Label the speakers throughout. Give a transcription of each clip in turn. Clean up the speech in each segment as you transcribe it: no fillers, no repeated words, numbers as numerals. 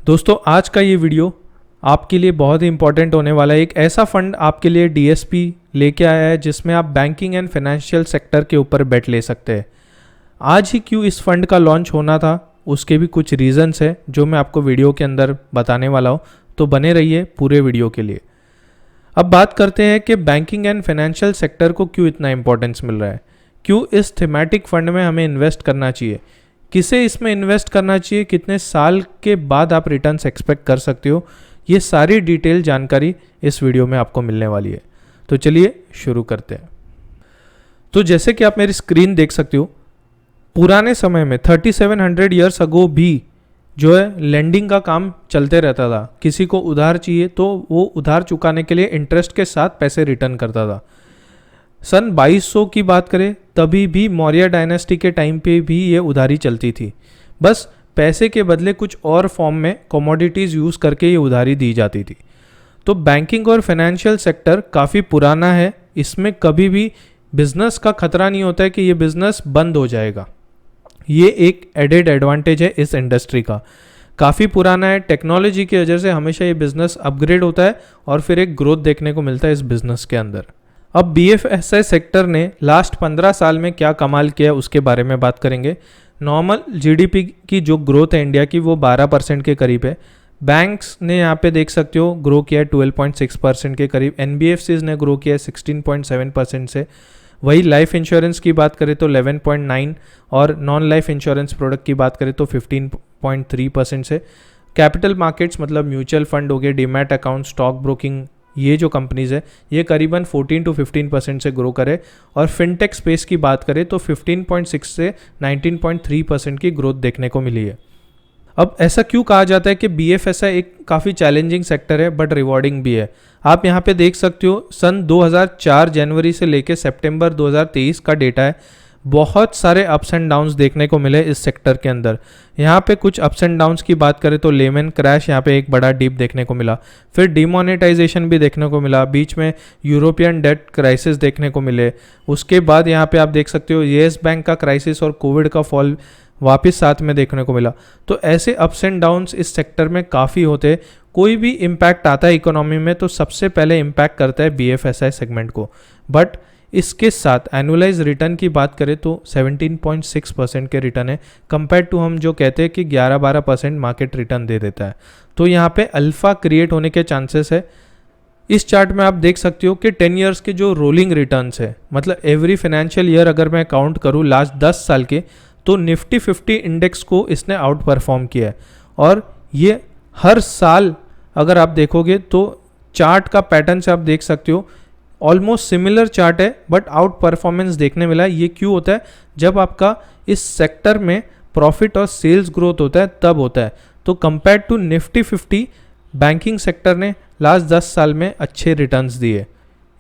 Speaker 1: दोस्तों आज का ये वीडियो आपके लिए बहुत ही इंपॉर्टेंट होने वाला है। एक ऐसा फंड आपके लिए डीएसपी लेके आया है जिसमें आप बैंकिंग एंड फाइनेंशियल सेक्टर के ऊपर बेट ले सकते हैं। आज ही क्यों इस फंड का लॉन्च होना था उसके भी कुछ रीजंस है जो मैं आपको वीडियो के अंदर बताने वाला हूँ, तो बने रहिए पूरे वीडियो के लिए। अब बात करते हैं कि बैंकिंग एंड फाइनेंशियल सेक्टर को क्यों इतना इंपॉर्टेंस मिल रहा है, क्यों इस थीमेटिक फंड में हमें इन्वेस्ट करना चाहिए, किसे इसमें इन्वेस्ट करना चाहिए, कितने साल के बाद आप रिटर्न्स एक्सपेक्ट कर सकते हो। ये सारी डिटेल जानकारी इस वीडियो में आपको मिलने वाली है। तो चलिए शुरू करते हैं। तो जैसे कि आप मेरी स्क्रीन देख सकते हो, पुराने समय में 3700 ईयर्स अगो भी जो है लेंडिंग का काम चलते रहता था। किसी को उधार चाहिए तो वो उधार चुकाने के लिए इंटरेस्ट के साथ पैसे रिटर्न करता था। सन 2200 की बात करें तभी भी मौर्य डायनेस्टी के टाइम पे भी ये उधारी चलती थी। बस पैसे के बदले कुछ और फॉर्म में कमोडिटीज़ यूज़ करके ये उधारी दी जाती थी। तो बैंकिंग और फाइनेंशियल सेक्टर काफ़ी पुराना है, इसमें कभी भी बिजनेस का खतरा नहीं होता है कि ये बिजनेस बंद हो जाएगा। ये एक एडेड एडवांटेज है इस इंडस्ट्री का। काफ़ी पुराना है, टेक्नोलॉजी की वजह से हमेशा ये बिजनेस अपग्रेड होता है और फिर एक ग्रोथ देखने को मिलता है इस बिजनेस के अंदर। अब BFSI सेक्टर ने लास्ट 15 साल में क्या कमाल किया उसके बारे में बात करेंगे। नॉर्मल GDP की जो ग्रोथ है इंडिया की वो 12% के करीब है। बैंक्स ने यहाँ पे देख सकते हो ग्रो किया है 12.6% के करीब। NBFCs ने ग्रो किया है 16.7% से। वही लाइफ इंश्योरेंस की बात करें तो 11.9 और नॉन लाइफ इंश्योरेंस प्रोडक्ट की बात करें तो 15.3% से। कैपिटल मार्केट्स मतलब म्यूचुअल फंड हो गए, डीमैट अकाउंट, स्टॉक ब्रोकिंग, ये जो कंपनीज है ये करीबन 14 to 15% से ग्रो करे। और फिनटेक स्पेस की बात करें तो 15.6 से 19.3% की ग्रोथ देखने को मिली है। अब ऐसा क्यों कहा जाता है कि BFSI एक काफ़ी चैलेंजिंग सेक्टर है बट रिवॉर्डिंग भी है। आप यहाँ पे देख सकते हो सन 2004 जनवरी से लेके सितंबर 2023 का डेटा है। बहुत सारे अप्स एंड डाउन्स देखने को मिले इस सेक्टर के अंदर। यहाँ पे कुछ अप्स एंड डाउन्स की बात करें तो लेमन क्रैश, यहाँ पे एक बड़ा डिप देखने को मिला। फिर डिमोनेटाइजेशन भी देखने को मिला, बीच में यूरोपियन डेट क्राइसिस देखने को मिले। उसके बाद यहाँ पे आप देख सकते हो येस बैंक का क्राइसिस और कोविड का फॉल वापस साथ में देखने को मिला। तो ऐसे अप्स एंड डाउन्स इस सेक्टर में काफ़ी होते हैं। कोई भी इम्पैक्ट आता है इकोनॉमी में तो सबसे पहले इम्पैक्ट करता है BFSI सेगमेंट को। बट इसके साथ एनुअलाइज रिटर्न की बात करें तो 17.6% के रिटर्न है, कंपेयर टू हम जो कहते हैं कि 11-12% मार्केट रिटर्न दे देता है। तो यहाँ पे अल्फा क्रिएट होने के चांसेस है। इस चार्ट में आप देख सकते हो कि 10 ईयर्स के जो रोलिंग रिटर्न्स है, मतलब एवरी फाइनेंशियल ईयर अगर मैं काउंट करूँ लास्ट 10 साल के, तो निफ्टी 50 इंडेक्स को इसने आउट परफॉर्म किया है। और ये हर साल अगर आप देखोगे तो चार्ट का पैटर्न से आप देख सकते हो ऑलमोस्ट सिमिलर चार्ट है बट आउट परफॉर्मेंस देखने मिला है। ये क्यों होता है? जब आपका इस सेक्टर में प्रॉफिट और सेल्स ग्रोथ होता है तब होता है। तो compare to Nifty 50 banking sector ने लास्ट 10 साल में अच्छे रिटर्न्स दिए।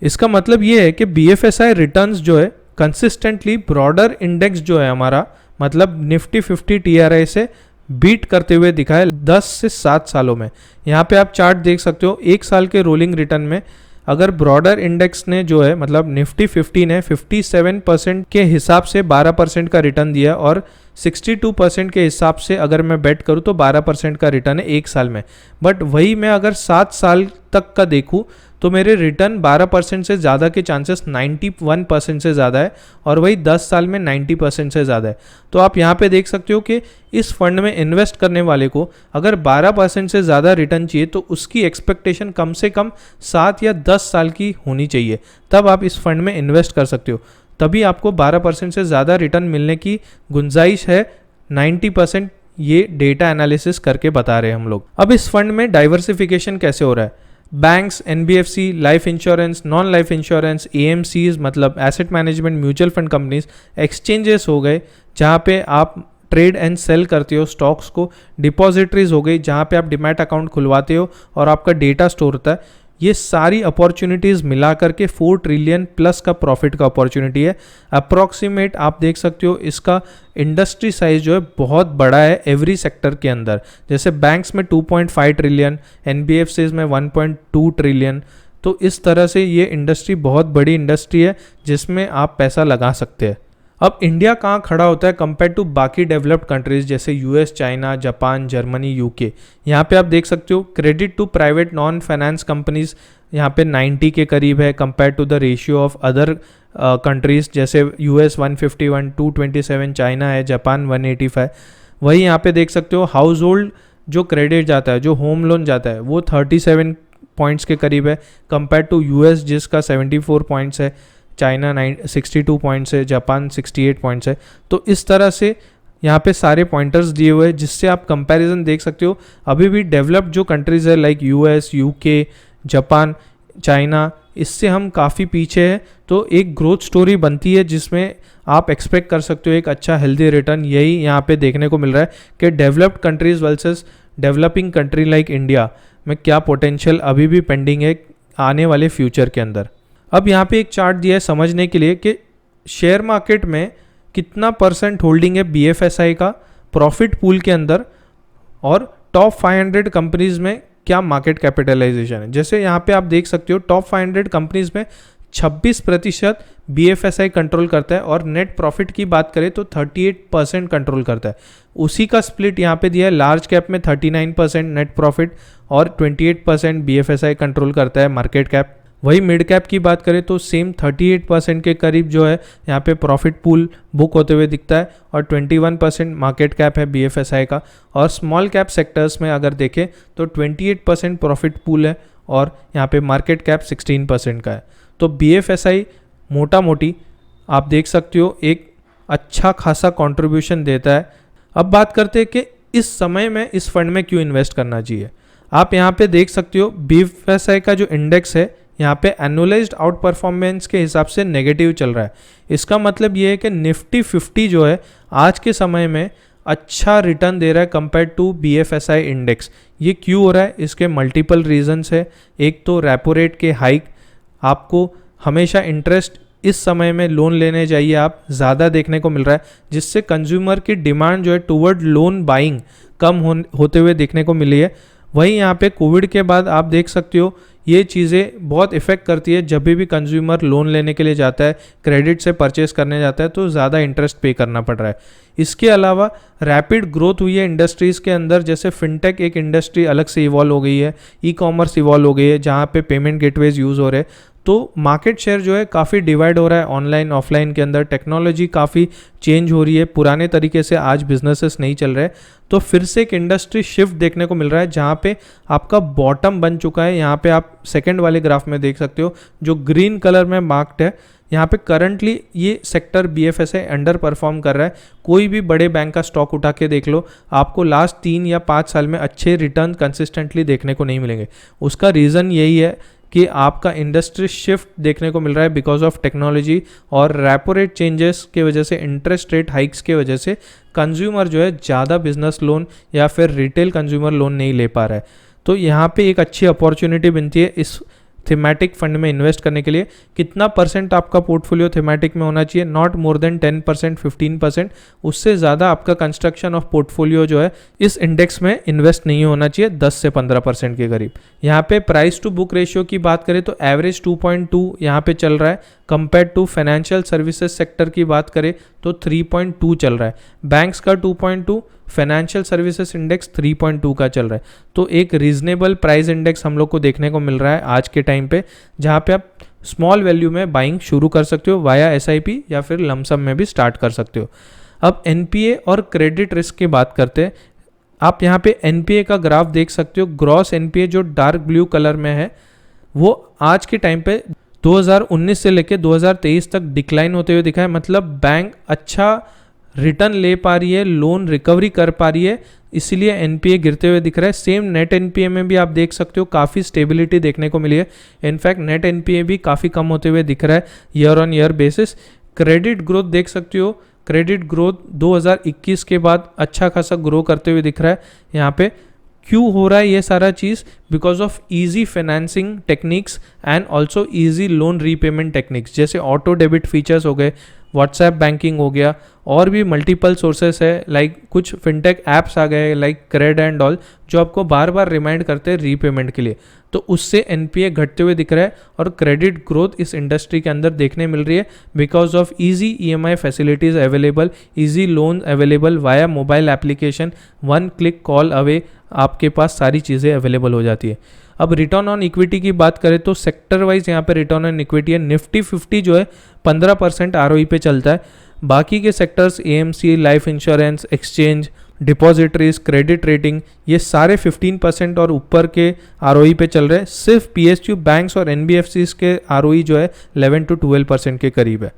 Speaker 1: इसका मतलब ये है कि BFSI रिटर्न्स जो है कंसिस्टेंटली ब्रॉडर इंडेक्स जो है हमारा, मतलब निफ्टी 50 TRI से बीट करते हुए दिखा है 10 से 7 सालों में। यहाँ पे आप चार्ट देख सकते हो, एक साल के रोलिंग रिटर्न में अगर ब्रॉडर इंडेक्स ने जो है मतलब निफ्टी 50 ने 57% के हिसाब से 12% का रिटर्न दिया और 62% के हिसाब से अगर मैं बेट करूँ तो 12% का रिटर्न है एक साल में। बट वही मैं अगर 7 साल तक का देखूँ तो मेरे रिटर्न 12% से ज़्यादा के चांसेस 91% से ज़्यादा है और वही 10 साल में 90% से ज़्यादा है। तो आप यहाँ पे देख सकते हो कि इस फंड में इन्वेस्ट करने वाले को अगर 12% से ज़्यादा रिटर्न चाहिए तो उसकी एक्सपेक्टेशन कम से कम 7 या 10 साल की होनी चाहिए, तब आप इस फंड में इन्वेस्ट कर सकते हो। तभी आपको 12% से ज़्यादा रिटर्न मिलने की गुंजाइश है। 90% ये डेटा एनालिसिस करके बता रहे हैं हम लोग। अब इस फंड में डाइवर्सिफिकेशन कैसे हो रहा है? Banks, NBFC, life insurance, non life insurance, AMCs मतलब asset management mutual fund companies, exchanges हो गए जहाँ पे आप ट्रेड एंड सेल करते हो स्टॉक्स को, डिपॉजिटरीज हो गई जहाँ पे आप डीमैट अकाउंट खुलवाते हो और आपका डेटा स्टोर होता है। ये सारी अपॉर्चुनिटीज़ मिला करके 4 ट्रिलियन प्लस का प्रॉफिट का अपॉर्चुनिटी है। अप्रॉक्सीमेट आप देख सकते हो इसका इंडस्ट्री साइज जो है बहुत बड़ा है एवरी सेक्टर के अंदर। जैसे बैंक्स में 2.5 ट्रिलियन, NBFCs में 1.2 ट्रिलियन। तो इस तरह से ये इंडस्ट्री बहुत बड़ी इंडस्ट्री है जिसमें आप पैसा लगा सकते हैं। अब इंडिया कहाँ खड़ा होता है कंपेयर टू बाकी डेवलप्ड कंट्रीज जैसे US, China, Japan, Germany, UK. यहाँ पे आप देख सकते हो credit to private non finance companies यहाँ पे 90 के करीब है compare to the ratio of other countries जैसे यूएस 151, 227, चाइना है, जापान 185। वही यहाँ पे देख सकते हो हाउस होल्ड जो क्रेडिट जाता है, जो होम लोन जाता है, वो 37 पॉइंट्स के करीब है कंपेयर टू यूएस जिसका 74 पॉइंट्स है, चाइना 62 पॉइंट्स है, जापान 68 पॉइंट्स है। तो इस तरह से यहाँ पे सारे पॉइंटर्स दिए हुए हैं जिससे आप कंपैरिजन देख सकते हो। अभी भी डेवलप्ड जो कंट्रीज़ है like US, UK, Japan, China, इससे हम काफ़ी पीछे हैं। तो एक ग्रोथ स्टोरी बनती है जिसमें आप एक्सपेक्ट कर सकते हो एक अच्छा हेल्दी रिटर्न। यही यहाँ पे देखने को मिल रहा है कि developed countries versus developing country like India में क्या पोटेंशियल अभी भी पेंडिंग है आने वाले फ्यूचर के अंदर। अब यहाँ पे एक चार्ट दिया है समझने के लिए कि शेयर मार्केट में कितना परसेंट होल्डिंग है BFSI का प्रॉफिट पूल के अंदर और टॉप 500 कंपनीज में क्या मार्केट कैपिटलाइजेशन है। जैसे यहाँ पे आप देख सकते हो टॉप 500 कंपनीज में 26% BFSI कंट्रोल करता है और नेट प्रॉफिट की बात करें तो 38% कंट्रोल करता है। उसी का स्प्लिट यहाँ पे दिया है, लार्ज कैप में 39% नेट प्रॉफिट और 28% BFSI कंट्रोल करता है मार्केट कैप। वही मिड कैप की बात करें तो सेम 38% के करीब जो है यहाँ पे प्रॉफिट पूल बुक होते हुए दिखता है और 21% मार्केट कैप है BFSI का। और स्मॉल कैप सेक्टर्स में अगर देखें तो 28% प्रॉफिट पूल है और यहाँ पे मार्केट कैप 16% का है। तो BFSI मोटा मोटी आप देख सकते हो एक अच्छा खासा कंट्रीब्यूशन देता है। अब बात करते हैं कि इस समय में इस फंड में क्यों इन्वेस्ट करना चाहिए। आप यहाँ पे देख सकते हो BFSI का जो इंडेक्स है यहाँ पे एनुअलाइज्ड आउट परफॉर्मेंस के हिसाब से नेगेटिव चल रहा है। इसका मतलब ये है कि निफ्टी 50 जो है आज के समय में अच्छा रिटर्न दे रहा है कंपेयर टू BFSI इंडेक्स। ये क्यों हो रहा है, इसके मल्टीपल रीजंस है। एक तो रेपो रेट के हाइक, आपको हमेशा इंटरेस्ट इस समय में लोन लेने जाइए आप ज़्यादा देखने को मिल रहा है जिससे कंज्यूमर की डिमांड जो है टुवर्ड लोन बाइंग कम होते हुए देखने को मिली है। वहीं यहाँ पे कोविड के बाद आप देख सकते हो ये चीज़ें बहुत इफ़ेक्ट करती है। जब भी कंज्यूमर लोन लेने के लिए जाता है, क्रेडिट से परचेस करने जाता है तो ज़्यादा इंटरेस्ट पे करना पड़ रहा है। इसके अलावा रैपिड ग्रोथ हुई है इंडस्ट्रीज़ के अंदर, जैसे फिनटेक एक इंडस्ट्री अलग से इवॉल्व हो गई है, ई-कॉमर्स इवॉल्व हो गई है जहाँ पे पेमेंट गेटवेज यूज़ हो रहे हैं। तो मार्केट शेयर जो है काफ़ी डिवाइड हो रहा है ऑनलाइन ऑफलाइन के अंदर। टेक्नोलॉजी काफ़ी चेंज हो रही है, पुराने तरीके से आज बिजनेसेस नहीं चल रहे। तो फिर से एक इंडस्ट्री शिफ्ट देखने को मिल रहा है जहाँ पे आपका बॉटम बन चुका है। यहाँ पे आप सेकंड वाले ग्राफ में देख सकते हो जो ग्रीन कलर में मार्क्ड है। यहाँ पे करंटली ये सेक्टर BFSI अंडर परफॉर्म कर रहा है। कोई भी बड़े बैंक का स्टॉक उठा के देख लो, आपको लास्ट 3 या 5 साल में अच्छे रिटर्न कंसिस्टेंटली देखने को नहीं मिलेंगे। उसका रीज़न यही है कि आपका इंडस्ट्री शिफ्ट देखने को मिल रहा है बिकॉज ऑफ टेक्नोलॉजी और रेपो रेट चेंजेस के वजह से, इंटरेस्ट रेट हाइक्स के वजह से कंज्यूमर जो है ज़्यादा बिजनेस लोन या फिर रिटेल कंज्यूमर लोन नहीं ले पा रहा है। तो यहाँ पे एक अच्छी अपॉर्चुनिटी बनती है इस थीमेटिक फंड में इन्वेस्ट करने के लिए। कितना परसेंट आपका पोर्टफोलियो थीमेटिक में होना चाहिए, नॉट मोर देन 10%, 15%। उससे ज़्यादा आपका कंस्ट्रक्शन ऑफ पोर्टफोलियो जो है इस इंडेक्स में इन्वेस्ट नहीं होना चाहिए, 10 से 15% के करीब। यहाँ पे प्राइस टू बुक रेशियो की बात करें तो एवरेज 2.2 यहाँ पे चल रहा है। Compare to financial services sector की बात करें तो 3.2 चल रहा है। बैंक्स का 2.2, फाइनेंशियल सर्विसेज इंडेक्स 3.2 का चल रहा है। तो एक रीजनेबल प्राइस इंडेक्स हम लोग को देखने को मिल रहा है आज के टाइम पे, जहाँ पे आप स्मॉल वैल्यू में बाइंग शुरू कर सकते हो वाया SIP या फिर लमसम में भी स्टार्ट कर सकते हो। अब NPA और क्रेडिट रिस्क की बात करते हैं। आप यहाँ पे NPA का ग्राफ देख सकते हो। ग्रॉस NPA जो डार्क ब्लू कलर में है वो आज के टाइम पे 2019 से लेकर 2023 तक डिक्लाइन होते हुए दिखा है। मतलब बैंक अच्छा रिटर्न ले पा रही है, लोन रिकवरी कर पा रही है, इसीलिए NPA गिरते हुए दिख रहा है। सेम नेट NPA में भी आप देख सकते हो काफ़ी स्टेबिलिटी देखने को मिली है। इनफैक्ट नेट NPA भी काफ़ी कम होते हुए दिख रहा है year on year basis. Credit growth देख सकते हो, क्रेडिट ग्रोथ 2021 के बाद अच्छा खासा ग्रो करते हुए दिख रहा है। यहाँ पे क्यों हो रहा है ये सारा चीज़, because of easy financing techniques and also easy loan repayment techniques, जैसे ऑटो डेबिट फीचर्स हो गए, व्हाट्सएप बैंकिंग हो गया, और भी मल्टीपल सोर्सेस है, लाइक कुछ फिनटेक ऐप्स आ गए लाइक क्रेड एंड ऑल, जो आपको बार बार रिमाइंड करते हैं रीपेमेंट के लिए। तो उससे एनपीए घटते हुए दिख रहा है और क्रेडिट ग्रोथ इस इंडस्ट्री के अंदर देखने मिल रही है because of easy EMI facilities available, easy loan available via mobile application, 1 click call away आपके पास सारी चीज़ें अवेलेबल हो जाती है। अब रिटर्न ऑन इक्विटी की बात करें तो सेक्टर वाइज यहाँ पे रिटर्न ऑन इक्विटी है, निफ्टी 50 जो है 15% आरओई पे चलता है। बाकी के sectors AMC, life insurance, exchange, depositories, credit rating, ये सारे 15% और ऊपर के आरओई पे चल रहे हैं। सिर्फ पीएसयू बैंक्स और एनबीएफसीज के आरओई जो है 11 to 12% के करीब है।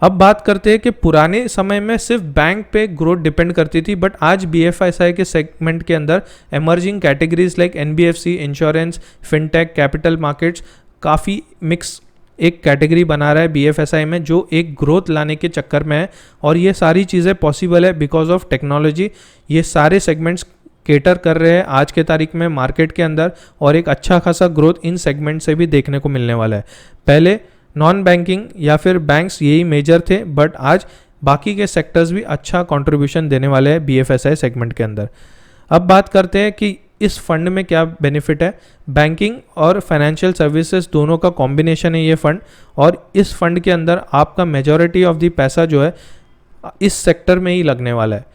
Speaker 1: अब बात करते हैं कि पुराने समय में सिर्फ बैंक पे ग्रोथ डिपेंड करती थी, बट आज बीएफएसआई के सेगमेंट के अंदर emerging categories like NBFC, insurance, fintech, capital markets काफ़ी मिक्स एक कैटेगरी बना रहा है बीएफएसआई में, जो एक ग्रोथ लाने के चक्कर में है। और ये सारी चीज़ें पॉसिबल है बिकॉज ऑफ टेक्नोलॉजी। ये सारे सेगमेंट्स केटर कर रहे हैं आज के तारीख में मार्केट के अंदर, और एक अच्छा खासा ग्रोथ इन सेगमेंट से भी देखने को मिलने वाला है। पहले नॉन बैंकिंग या फिर बैंक्स यही मेजर थे, बट आज बाकी के सेक्टर्स भी अच्छा कंट्रीब्यूशन देने वाले हैं बीएफएसआई सेगमेंट के अंदर। अब बात करते हैं कि इस फंड में क्या बेनिफिट है। बैंकिंग और फाइनेंशियल सर्विसेज दोनों का कॉम्बिनेशन है ये फंड, और इस फंड के अंदर आपका मेजॉरिटी ऑफ द पैसा जो है इस सेक्टर में ही लगने वाला है।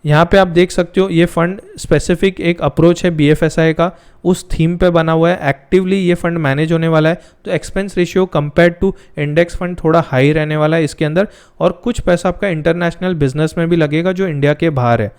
Speaker 1: यहाँ पे आप देख सकते हो ये फंड स्पेसिफिक एक अप्रोच है बीएफएसआई का, उस थीम पे बना हुआ है। एक्टिवली ये फंड मैनेज होने वाला है, तो expense ratio compare to index fund थोड़ा हाई रहने वाला है इसके अंदर, और कुछ पैसा आपका इंटरनेशनल बिजनेस में भी लगेगा जो इंडिया के बाहर है।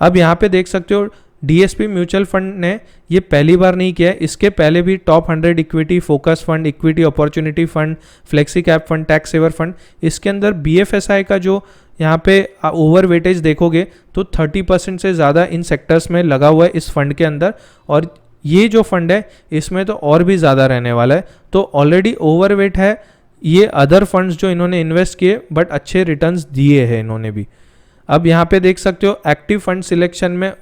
Speaker 1: अब यहाँ पे देख सकते हो डीएसपी म्यूचुअल फंड ने ये पहली बार नहीं किया है, इसके पहले भी top 100 equity focus fund, equity opportunity fund, flexi cap fund, tax saver fund, इसके अंदर बीएफएसआई का जो यहाँ पे ओवर वेटेज देखोगे तो 30% से ज़्यादा इन सेक्टर्स में लगा हुआ है इस फंड के अंदर, और ये जो फंड है इसमें तो और भी ज़्यादा रहने वाला है। तो ऑलरेडी ओवर वेट है ये अदर फंड्स जो इन्होंने इन्वेस्ट किए, बट अच्छे रिटर्न्स दिए हैं इन्होंने भी। अब यहाँ पे देख सकते हो एक्टिव फंड सिलेक्शन में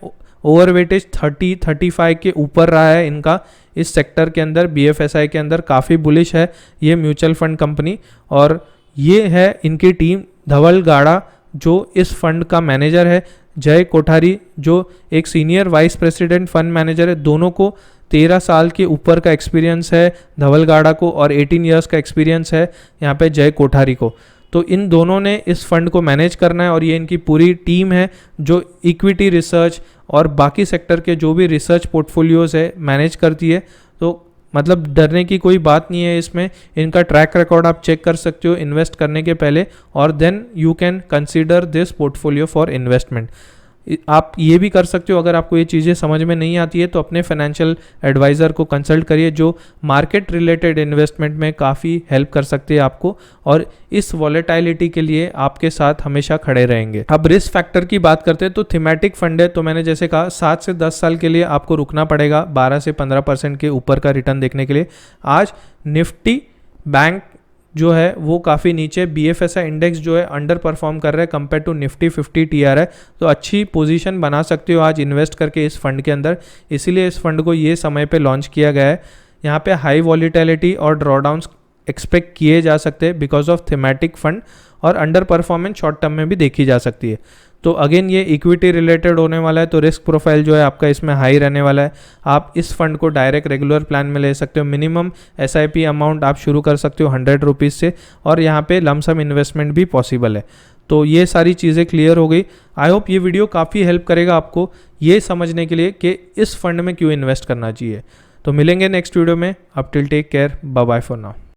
Speaker 1: ओवर वेटेज 30-35 के ऊपर रहा है इनका इस सेक्टर के अंदर। बीएफएसआई के अंदर काफ़ी बुलिश है ये म्यूचुअल फंड कंपनी, और ये है इनकी टीम धवल गाड़ा जो इस फंड का मैनेजर है, जय कोठारी जो एक senior vice president fund manager है। दोनों को 13 साल के ऊपर का एक्सपीरियंस है धवल गाड़ा को, और 18 ईयर्स का एक्सपीरियंस है यहाँ पे जय कोठारी को। तो इन दोनों ने इस फंड को मैनेज करना है, और ये इनकी पूरी टीम है जो इक्विटी रिसर्च और बाकी सेक्टर के जो भी रिसर्च पोर्टफोलियोज है मैनेज करती है। तो मतलब डरने की कोई बात नहीं है इसमें। इनका ट्रैक रिकॉर्ड आप चेक कर सकते हो इन्वेस्ट करने के पहले, और then you can consider this portfolio for investment. आप ये भी कर सकते हो, अगर आपको ये चीज़ें समझ में नहीं आती है तो अपने फाइनेंशियल एडवाइज़र को कंसल्ट करिए जो मार्केट रिलेटेड इन्वेस्टमेंट में काफ़ी हेल्प कर सकते हैं आपको, और इस वॉलेटिलिटी के लिए आपके साथ हमेशा खड़े रहेंगे। अब रिस्क फैक्टर की बात करते हैं तो थीमेटिक फंड है, तो मैंने जैसे कहा 7 से 10 साल के लिए आपको रुकना पड़ेगा 12 से 15% के ऊपर का रिटर्न देखने के लिए। आज निफ्टी बैंक जो है वो काफ़ी नीचे, बीएफएसआई इंडेक्स जो है अंडर परफॉर्म कर रहा है कंपेयर टू निफ्टी 50 टीआर है। तो अच्छी पोजीशन बना सकते हो आज इन्वेस्ट करके इस फंड के अंदर, इसीलिए इस फंड को ये समय पे लॉन्च किया गया है। यहाँ पे हाई वॉलीटिलिटी और ड्रॉडाउन्स एक्सपेक्ट किए जा सकते हैं बिकॉज ऑफ थीमेटिक फंड, और अंडर परफॉर्मेंस शॉर्ट टर्म में भी देखी जा सकती है। तो अगेन ये इक्विटी रिलेटेड होने वाला है, तो रिस्क प्रोफाइल जो है आपका इसमें हाई रहने वाला है। आप इस फंड को डायरेक्ट रेगुलर प्लान में ले सकते हो। मिनिमम एसआईपी अमाउंट आप शुरू कर सकते हो 100 रुपीज़ से, और यहाँ पे लमसम इन्वेस्टमेंट भी पॉसिबल है। तो ये सारी चीज़ें क्लियर हो गई। आई होप ये वीडियो काफ़ी हेल्प करेगा आपको ये समझने के लिए कि इस फंड में क्यों इन्वेस्ट करना चाहिए। तो मिलेंगे नेक्स्ट वीडियो में। Up till take care, bye bye for now.